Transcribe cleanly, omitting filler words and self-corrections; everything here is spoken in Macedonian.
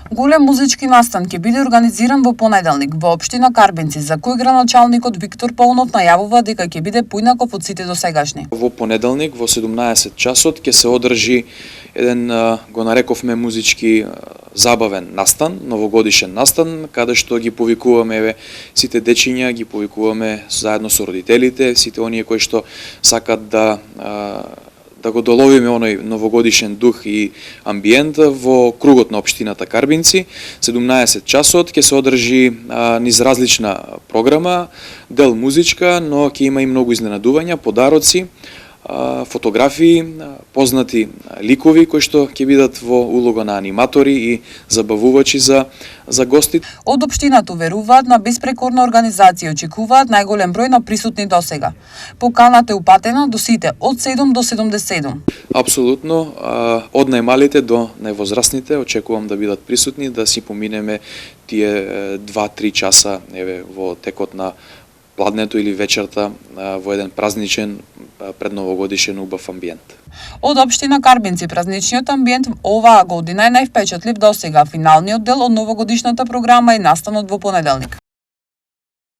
Голем музички настан ќе биде организиран во понеделник во општина Карбинци, за кој градоначалникот Виктор Паунов најавува дека ќе биде поинаков од сите досегашни. Во понеделник во 17 часот ќе се одржи еден, го нарековме, музички забавен настан, новогодишен настан, каде што ги повикуваме сите дечиња, ги повикуваме заедно со родителите, сите оние кои што сакат да го доловиме оној новогодишен дух и амбиент во кругот на општината Карбинци. 17 часот ќе се одржи низ различна програма, дел музичка, но ќе има и многу изненадувања, подароци, фотографии, познати ликови кои што ќе бидат во улога на аниматори и забавувачи за гостите. Од општината веруваат на беспрекорна организација и очекуваат најголем број на присутни досега. Поканата е упатена до сите од 7 до 77. Апсолутно, од најмалите до највозрастните очекувам да бидат присутни, да си поминеме тие 2-3 часа во текот на пладнето или вечерта во еден празничен предновогодишен убав амбиент. Од општина Карбинци празничниот амбиент оваа година е највпечатлив досега. Финалниот дел од новогодишната програма е настанот во понеделник.